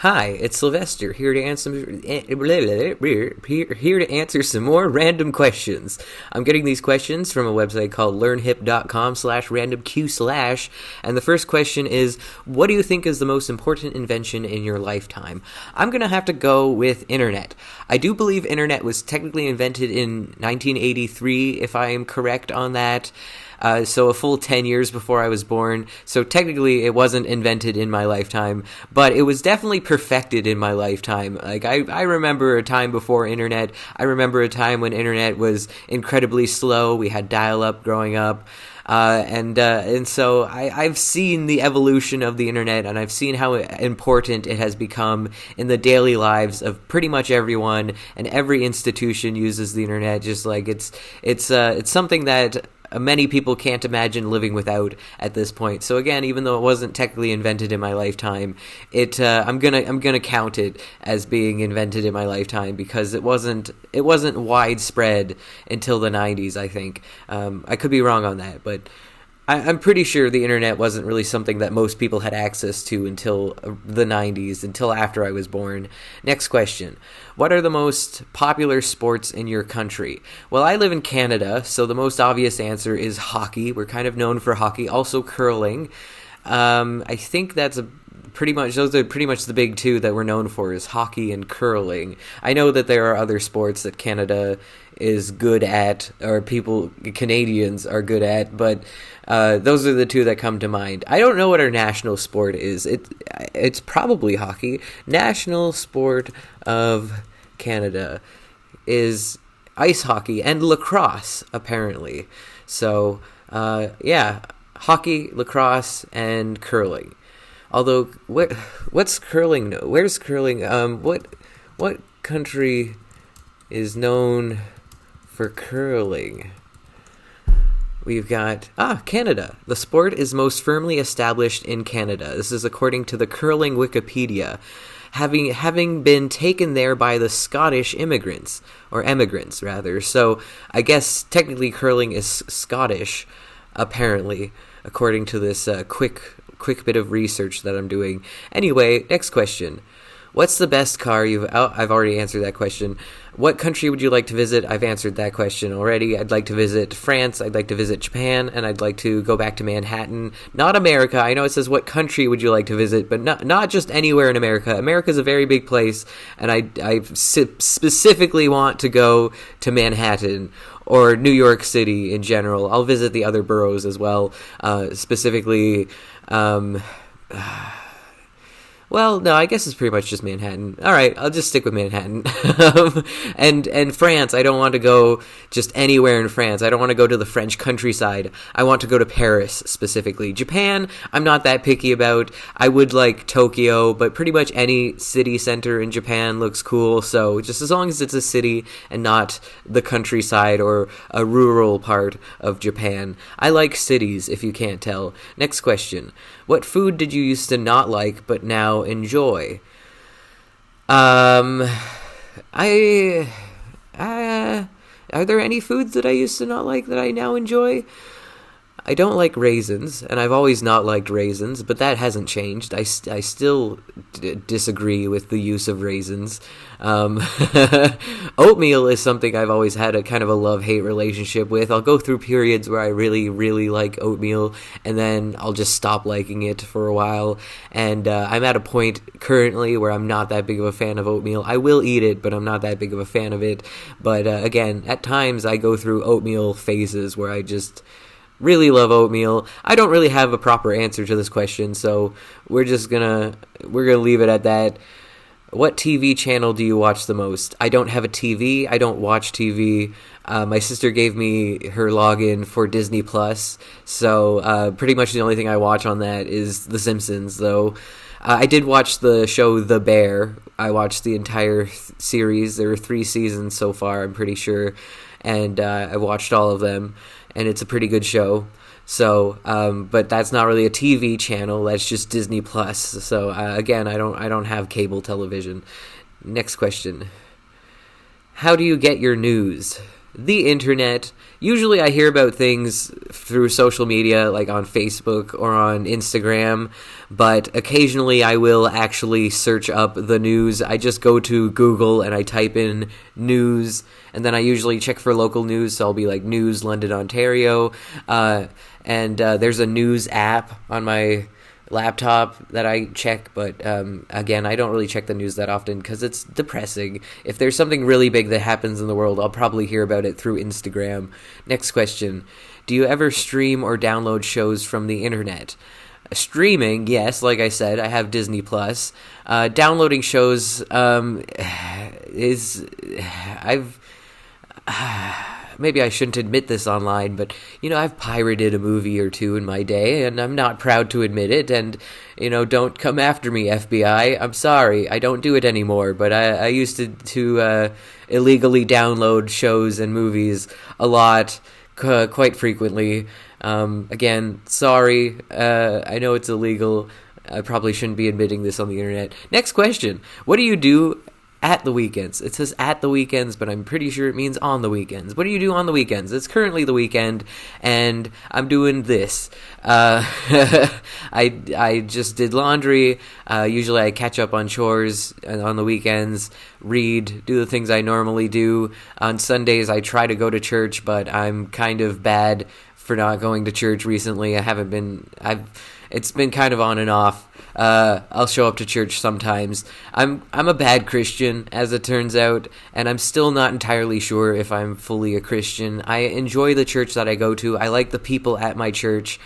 Hi, it's Sylvester here to answer some more random questions. I'm getting these questions from a website called learnhip.com/randomq/, and the first question is, what do you think is the most important invention in your lifetime? I'm going to have to go with internet. I do believe internet was technically invented in 1983, if I am correct on that. So a full 10 years before I was born. So technically it wasn't invented in my lifetime, but it was definitely perfected in my lifetime. Like I remember a time before internet. I remember a time when internet was incredibly slow. We had dial-up growing up. And so I've seen the evolution of the internet, and I've seen how important it has become in the daily lives of pretty much everyone, and every institution uses the internet. Just like it's something that many people can't imagine living without at this point. So again, even though it wasn't technically invented in my lifetime, I'm gonna count it as being invented in my lifetime because it wasn't widespread until the 90s. I think I could be wrong on that, but I'm pretty sure the internet wasn't really something that most people had access to until the 90s, until after I was born. Next question. What are the most popular sports in your country? Well, I live in Canada, so the most obvious answer is hockey. We're kind of known for hockey. Also curling. I think those are pretty much the big two that we're known for, is hockey and curling. I know that there are other sports that Canada is good at, or Canadians are good at, but those are the two that come to mind. I don't know what our national sport is. It's probably hockey. National sport of Canada is ice hockey and lacrosse, apparently. So, yeah, hockey, lacrosse, and curling. Although, what's curling? Where's curling? What country is known for curling? We've got Canada. The sport is most firmly established in Canada. This is according to the Curling Wikipedia, having been taken there by the Scottish emigrants rather. So I guess technically curling is Scottish, apparently, according to this quick bit of research that I'm doing. Anyway, next question. What's the best car I've already answered that question. What country would you like to visit? I've answered that question already. I'd like to visit France, I'd like to visit Japan, and I'd like to go back to Manhattan. Not America. I know it says what country would you like to visit, but not just anywhere in America. America's a very big place, and I specifically want to go to Manhattan or New York City in general. I'll visit the other boroughs as well, specifically. Well, no, I guess it's pretty much just Manhattan. All right, I'll just stick with Manhattan. And France, I don't want to go just anywhere in France. I don't want to go to the French countryside. I want to go to Paris specifically. Japan, I'm not that picky about. I would like Tokyo, but pretty much any city center in Japan looks cool. So just as long as it's a city and not the countryside or a rural part of Japan. I like cities, if you can't tell. Next question. What food did you used to not like but now enjoy? Are there any foods that I used to not like that I now enjoy? I don't like raisins, and I've always not liked raisins, but that hasn't changed. I still disagree with the use of raisins. Oatmeal is something I've always had a kind of a love-hate relationship with. I'll go through periods where I really, really like oatmeal, and then I'll just stop liking it for a while. And I'm at a point currently where I'm not that big of a fan of oatmeal. I will eat it, but I'm not that big of a fan of it. But again, at times I go through oatmeal phases where I just really love oatmeal. I don't really have a proper answer to this question, so we're gonna leave it at that. What TV channel do you watch the most? I don't have a TV. I don't watch TV. My sister gave me her login for Disney Plus, so pretty much the only thing I watch on that is The Simpsons, though. I did watch the show The Bear. I watched the entire series. There were 3 seasons so far, I'm pretty sure, and I watched all of them. And it's a pretty good show. So, but that's not really a TV channel. That's just Disney Plus. So again, I don't have cable television. Next question. How do you get your news? the internet. Usually I hear about things through social media, like on Facebook or on Instagram, but occasionally I will actually search up the news. I just go to Google and I type in news, and then I usually check for local news, so I'll be like News London, Ontario, and there's a news app on my laptop that I check, but again, I don't really check the news that often because it's depressing. If there's something really big that happens in the world, I'll probably hear about it through Instagram. Next question. Do you ever stream or download shows from the internet? Streaming, yes, like I said, I have Disney Plus. Downloading shows maybe I shouldn't admit this online, but, I've pirated a movie or two in my day, and I'm not proud to admit it, and, don't come after me, FBI. I'm sorry, I don't do it anymore, but I used to illegally download shows and movies a lot, quite frequently. Again, sorry, I know it's illegal. I probably shouldn't be admitting this on the internet. Next question. What do you do at the weekends? It says at the weekends, but I'm pretty sure it means on the weekends. What do you do on the weekends? It's currently the weekend, and I'm doing this. I just did laundry. Usually I catch up on chores on the weekends, read, do the things I normally do. On Sundays I try to go to church, but I'm kind of bad for not going to church recently. It's been kind of on and off. I'll show up to church sometimes. I'm a bad Christian, as it turns out, and I'm still not entirely sure if I'm fully a Christian. I enjoy the church that I go to. I like the people at my church.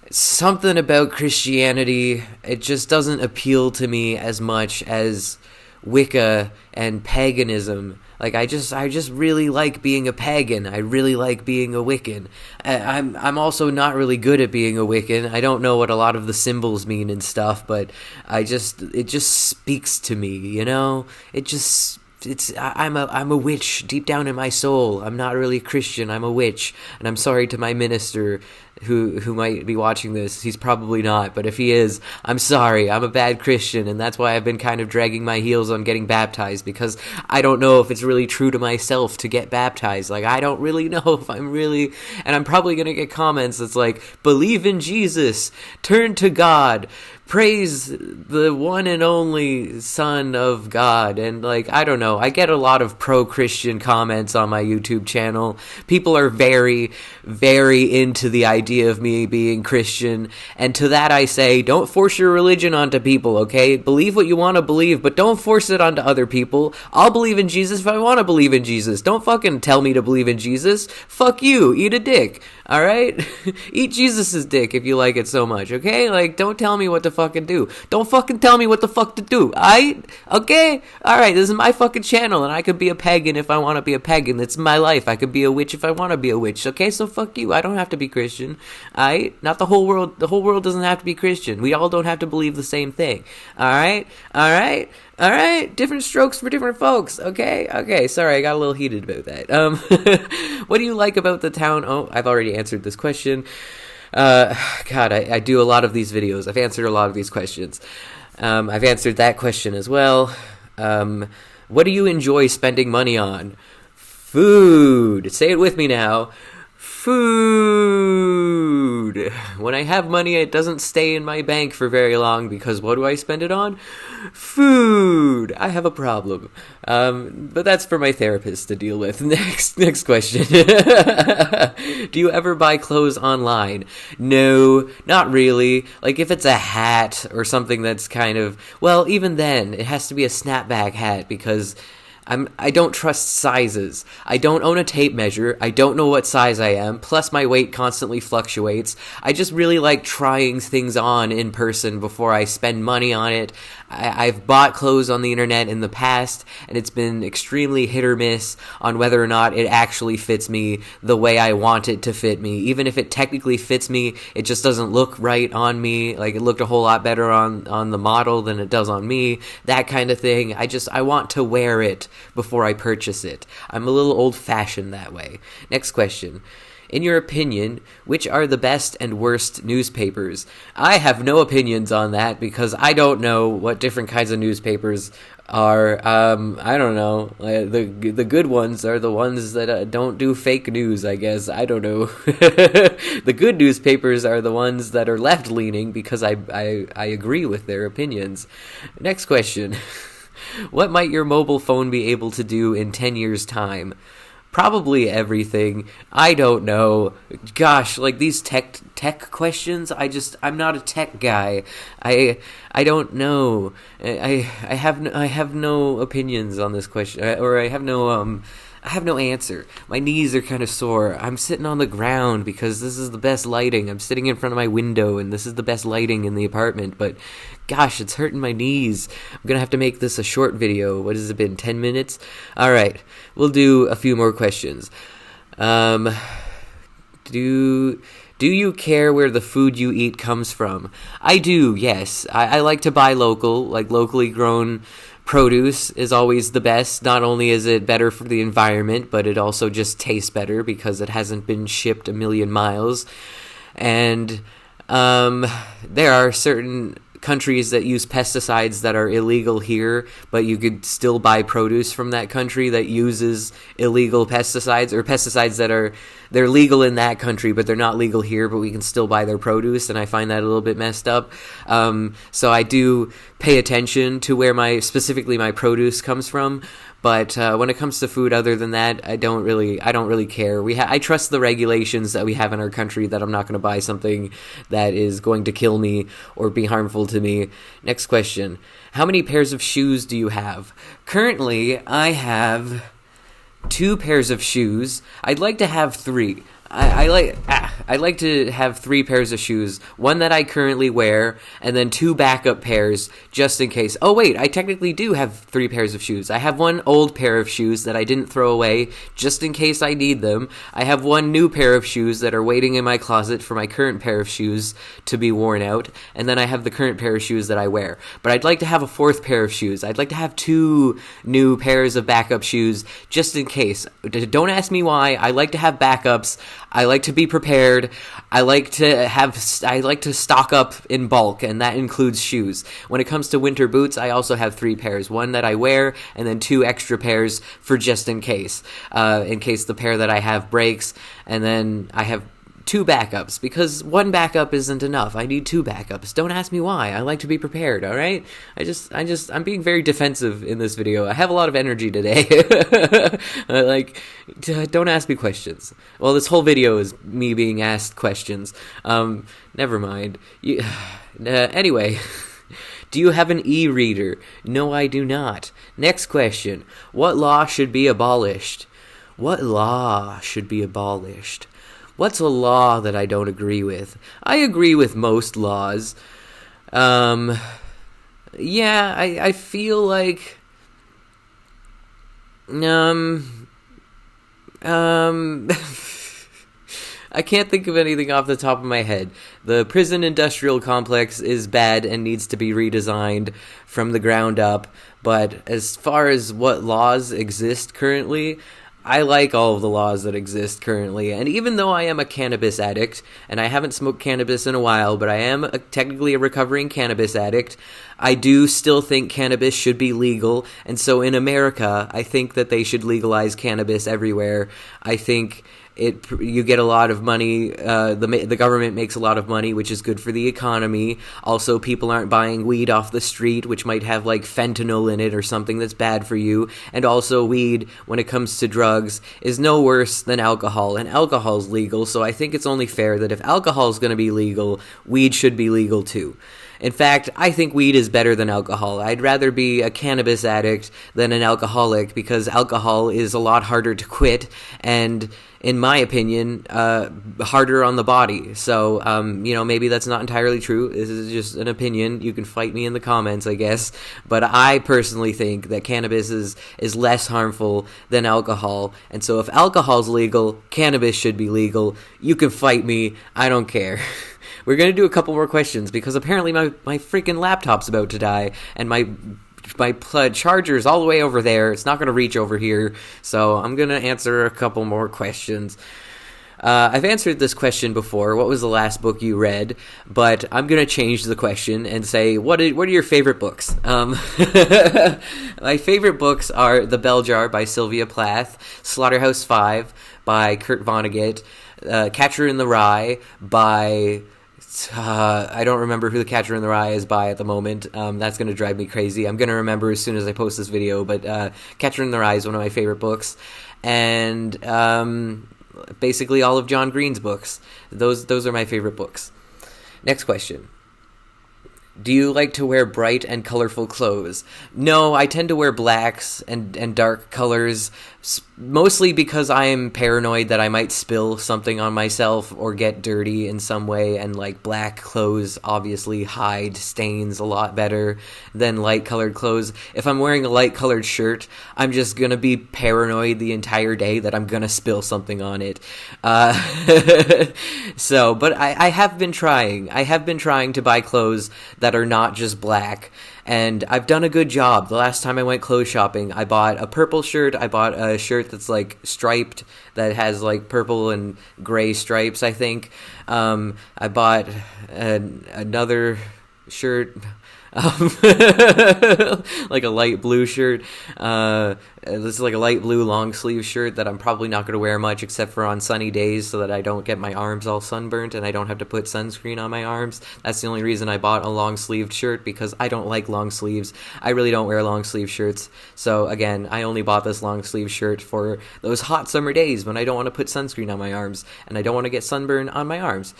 Something about Christianity, it just doesn't appeal to me as much as Wicca and paganism. Like, I just really like being a pagan. I really like being a Wiccan. I'm also not really good at being a Wiccan. I don't know what a lot of the symbols mean and stuff, but it just speaks to me, I'm a witch deep down in my soul. I'm not really a Christian. I'm a witch, and I'm sorry to my minister who might be watching this. He's probably not, but if he is, I'm sorry. I'm a bad Christian, and that's why I've been kind of dragging my heels on getting baptized, because I don't know if it's really true to myself to get baptized. Like, I don't really know if I'm really, and I'm probably gonna get comments that's like, believe in Jesus, turn to God, praise the one and only Son of God, and I don't know. I get a lot of pro-Christian comments on my YouTube channel. People are very, very into the idea of me being Christian, and to that I say, don't force your religion onto people, okay? Believe what you want to believe, but don't force it onto other people. I'll believe in Jesus if I want to believe in Jesus. Don't fucking tell me to believe in Jesus. Fuck you. Eat a dick. Alright? Eat Jesus's dick if you like it so much, okay? Don't tell me what to fucking do. Don't fucking tell me what the fuck to do, alright? Okay? Alright, this is my fucking channel, and I could be a pagan if I want to be a pagan. It's my life. I could be a witch if I want to be a witch, okay? So fuck you. I don't have to be Christian, alright? Not the whole world. The whole world doesn't have to be Christian. We all don't have to believe the same thing, alright? Alright? Alright, different strokes for different folks, okay? Okay, sorry, I got a little heated about that. What do you like about the town? Oh, I've already answered this question. God, I do a lot of these videos. I've answered a lot of these questions. I've answered that question as well. What do you enjoy spending money on? Food. Say it with me now. Food. When I have money, it doesn't stay in my bank for very long, because what do I spend it on? Food. I have a problem. But that's for my therapist to deal with. Next question. Do you ever buy clothes online? No, not really. If it's a hat or something that's kind of, well, even then, it has to be a snapback hat, because I don't trust sizes. I don't own a tape measure. I don't know what size I am. Plus, my weight constantly fluctuates. I just really like trying things on in person before I spend money on it. I've bought clothes on the internet in the past, and it's been extremely hit or miss on whether or not it actually fits me the way I want it to fit me. Even if it technically fits me, it just doesn't look right on me. It looked a whole lot better on the model than it does on me. That kind of thing. I want to wear it before I purchase it. I'm a little old-fashioned that way. Next question. In your opinion, which are the best and worst newspapers? I have no opinions on that because I don't know what different kinds of newspapers are. I don't know. The good ones are the ones that don't do fake news, I guess. I don't know. The good newspapers are the ones that are left leaning because I agree with their opinions. Next question. What might your mobile phone be able to do in 10 years' time? Probably everything. I don't know. Gosh, like these tech questions, I'm not a tech guy. I don't know. I have no opinions on this question, or I have no answer. My knees are kind of sore. I'm sitting on the ground because this is the best lighting. I'm sitting in front of my window and this is the best lighting in the apartment, but gosh, it's hurting my knees. I'm gonna have to make this a short video. What has it been, 10 minutes? Alright, we'll do a few more questions. Do you care where the food you eat comes from? I do, yes. I like to buy local, like locally grown produce is always the best. Not only is it better for the environment, but it also just tastes better because it hasn't been shipped a million miles. And there are certain countries that use pesticides that are illegal here, but you could still buy produce from that country that uses illegal pesticides, or pesticides that they're legal in that country but they're not legal here, but we can still buy their produce, and I find that a little bit messed up. So I do pay attention to where specifically my produce comes from. But when it comes to food, other than that, I don't really care. I trust the regulations that we have in our country that I'm not going to buy something that is going to kill me or be harmful to me. Next question. How many pairs of shoes do you have? Currently, I have 2 pairs of shoes. I'd like to have 3. I like to have 3 pairs of shoes, one that I currently wear, and then 2 backup pairs just in case. Oh wait, I technically do have 3 pairs of shoes. I have 1 old pair of shoes that I didn't throw away just in case I need them. I have 1 new pair of shoes that are waiting in my closet for my current pair of shoes to be worn out, and then I have the current pair of shoes that I wear. But I'd like to have a 4th pair of shoes. I'd like to have 2 new pairs of backup shoes just in case. Don't ask me why. I like to have backups. I like to be prepared. I like to stock up in bulk, and that includes shoes. When it comes to winter boots, I also have 3 pairs. 1 that I wear, and then 2 extra pairs for just in case the pair that I have breaks, and then I have 2 backups, because 1 backup isn't enough. I need 2 backups. Don't ask me why. I like to be prepared, alright? I'm being very defensive in this video. I have a lot of energy today. Don't ask me questions. Well, this whole video is me being asked questions. Never mind. Anyway. Do you have an e-reader? No, I do not. Next question. What law should be abolished? What law should be abolished? What's a law that I don't agree with? I agree with most laws. I feel like... I can't think of anything off the top of my head. The prison industrial complex is bad and needs to be redesigned from the ground up, but as far as what laws exist currently... I like all of the laws that exist currently, and even though I am a cannabis addict, and I haven't smoked cannabis in a while, but I am technically a recovering cannabis addict, I do still think cannabis should be legal, and so in America, I think that they should legalize cannabis everywhere. I think you get a lot of money, the government makes a lot of money, which is good for the economy. Also, people aren't buying weed off the street, which might have like fentanyl in it or something that's bad for you. And also, weed, when it comes to drugs, is no worse than alcohol, and alcohol's legal, so I think it's only fair that if alcohol's going to be legal, weed should be legal too. In fact, I think weed is better than alcohol. I'd rather be a cannabis addict than an alcoholic, because alcohol is a lot harder to quit, and in my opinion, harder on the body. So, maybe that's not entirely true. This is just an opinion. You can fight me in the comments, I guess. But I personally think that cannabis is less harmful than alcohol. And so if alcohol's legal, cannabis should be legal. You can fight me. I don't care. We're going to do a couple more questions, because apparently my freaking laptop's about to die, and my charger's all the way over there. It's not going to reach over here, so I'm going to answer a couple more questions. I've answered this question before. What was the last book you read? But I'm going to change the question and say, what are your favorite books? My favorite books are The Bell Jar by Sylvia Plath, Slaughterhouse-Five by Kurt Vonnegut, Catcher in the Rye by... I don't remember who the Catcher in the Rye is by at the moment. That's going to drive me crazy. I'm going to remember as soon as I post this video, but Catcher in the Rye is one of my favorite books. And basically all of John Green's books. Those are my favorite books. Next question. Do you like to wear bright and colorful clothes? No, I tend to wear blacks and dark colors, mostly because I am paranoid that I might spill something on myself or get dirty in some way, and like black clothes obviously hide stains a lot better than light colored clothes. If I'm wearing a light colored shirt, I'm just gonna be paranoid the entire day that I'm gonna spill something on it. But I have been trying. I have been trying to buy clothes that are not just black, and I've done a good job. The last time I went clothes shopping, I bought a purple shirt. I bought a shirt that's like striped, that has like purple and gray stripes, I think. I bought another shirt, like a light blue shirt. This is like a light blue long sleeve shirt that I'm probably not going to wear much except for on sunny days, so that I don't get my arms all sunburnt and I don't have to put sunscreen on my arms. That's the only reason I bought a long sleeved shirt, because I don't like long sleeves. I really don't wear long sleeve shirts. So again, I only bought this long sleeve shirt for those hot summer days when I don't want to put sunscreen on my arms and I don't want to get sunburn on my arms.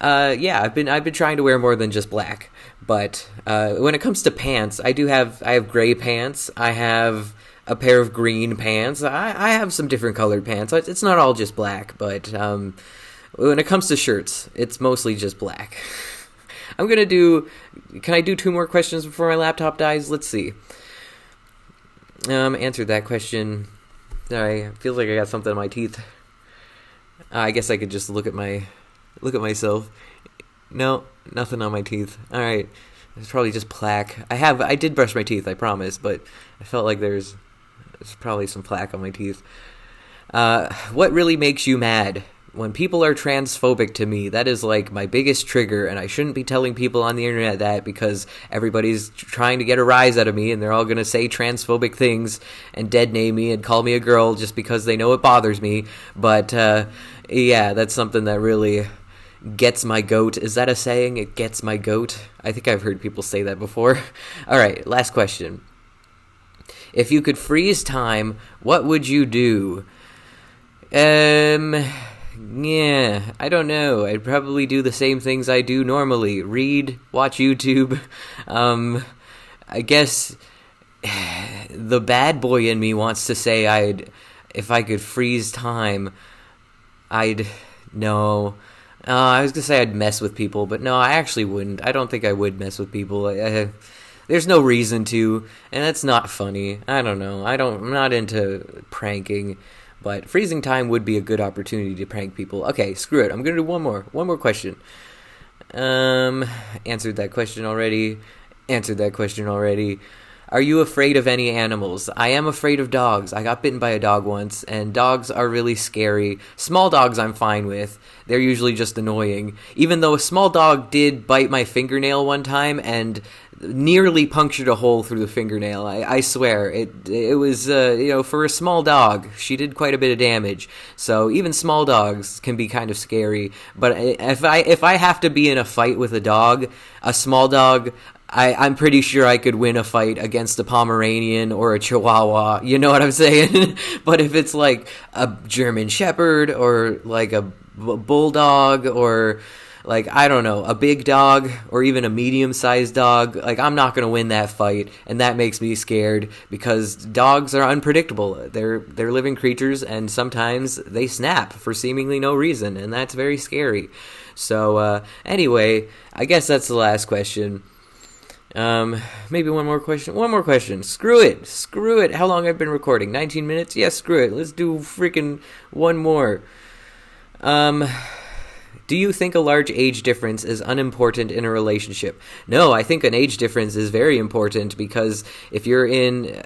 I've been trying to wear more than just black. But when it comes to pants, I have gray pants. I have a pair of green pants. I have some different colored pants. It's not all just black, but when it comes to shirts, it's mostly just black. Can I do 2 more questions before my laptop dies? Let's see. Answered that question. Sorry, feels like I got something in my teeth. I guess I could just look at myself. No, nothing on my teeth. All right, it's probably just plaque. I did brush my teeth, I promise, but I felt like there's probably some plaque on my teeth. What really makes you mad? When people are transphobic to me, that is like my biggest trigger, and I shouldn't be telling people on the internet that, because everybody's trying to get a rise out of me, and they're all going to say transphobic things and dead name me and call me a girl just because they know it bothers me. But yeah, that's something that really gets my goat. Is that a saying? It gets my goat? I think I've heard people say that before. All right, last question. If you could freeze time, what would you do? Yeah, I don't know. I'd probably do the same things I do normally. Read, watch YouTube. I guess the bad boy in me wants to say if I could freeze time, no. I was going to say I'd mess with people, but no, I actually wouldn't. I don't think I would mess with people. There's no reason to, and that's not funny. I don't know. I'm not into pranking, but freezing time would be a good opportunity to prank people. Okay, screw it. I'm going to do one more question. Answered that question already. Are you afraid of any animals? I am afraid of dogs. I got bitten by a dog once, and dogs are really scary. Small dogs I'm fine with. They're usually just annoying. Even though a small dog did bite my fingernail one time and nearly punctured a hole through the fingernail. I swear. It was, for a small dog, she did quite a bit of damage. So even small dogs can be kind of scary. But if I have to be in a fight with a small dog, I'm pretty sure I could win a fight against a Pomeranian or a Chihuahua, you know what I'm saying? But if it's like a German Shepherd or like a bulldog or like, I don't know, a big dog or even a medium-sized dog, like I'm not going to win that fight, and that makes me scared because dogs are unpredictable. They're living creatures, and sometimes they snap for seemingly no reason, and that's very scary. So anyway, I guess that's the last question. Maybe one more question. Screw it. How long I've been recording? 19 minutes? Yeah, screw it. Let's do freaking one more. Do you think a large age difference is unimportant in a relationship? No, I think an age difference is very important because if you're in,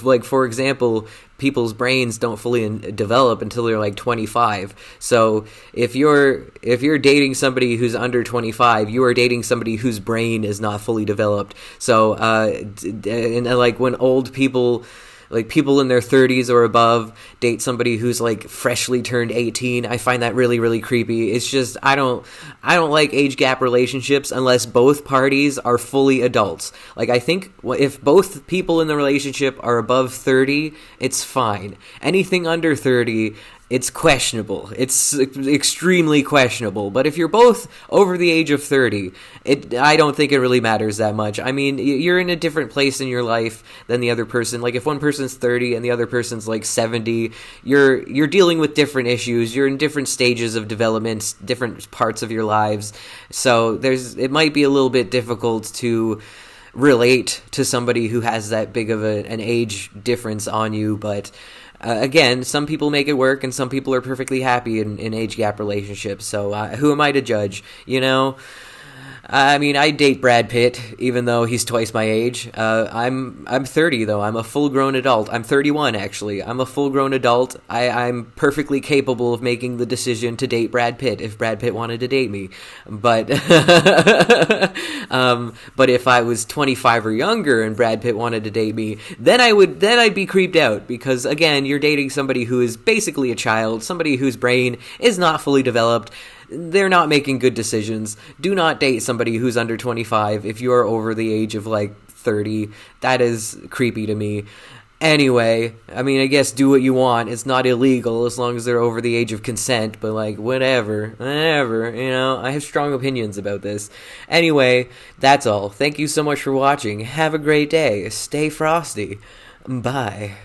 like, for example, people's brains don't fully develop until they're like 25. So if you're dating somebody who's under 25, you are dating somebody whose brain is not fully developed. So and like when old people, like people in their 30s or above, date somebody who's like freshly turned 18, I find that really, really creepy. It's just I don't like age gap relationships unless both parties are fully adults. Like, I think if both people in the relationship are above 30, it's fine. Anything under 30, it's questionable. It's extremely questionable. But if you're both over the age of 30, I don't think it really matters that much. I mean, you're in a different place in your life than the other person. Like, if one person's 30 and the other person's like 70, you're dealing with different issues. You're in different stages of development, different parts of your lives. So it might be a little bit difficult to relate to somebody who has that big of an age difference on you, but again, some people make it work, and some people are perfectly happy in age gap relationships. So who am I to judge? You know, I mean, I date Brad Pitt, even though he's twice my age. I'm 30 though. I'm a full grown adult. I'm 31 actually. I'm a full grown adult. I'm perfectly capable of making the decision to date Brad Pitt if Brad Pitt wanted to date me. But but if I was 25 or younger and Brad Pitt wanted to date me, then I'd be creeped out, because again, you're dating somebody who is basically a child, somebody whose brain is not fully developed. They're not making good decisions. Do not date somebody who's under 25 if you're over the age of like 30. That is creepy to me. Anyway, I mean, I guess do what you want. It's not illegal as long as they're over the age of consent, but like, whatever, you know, I have strong opinions about this. Anyway, that's all. Thank you so much for watching. Have a great day. Stay frosty. Bye.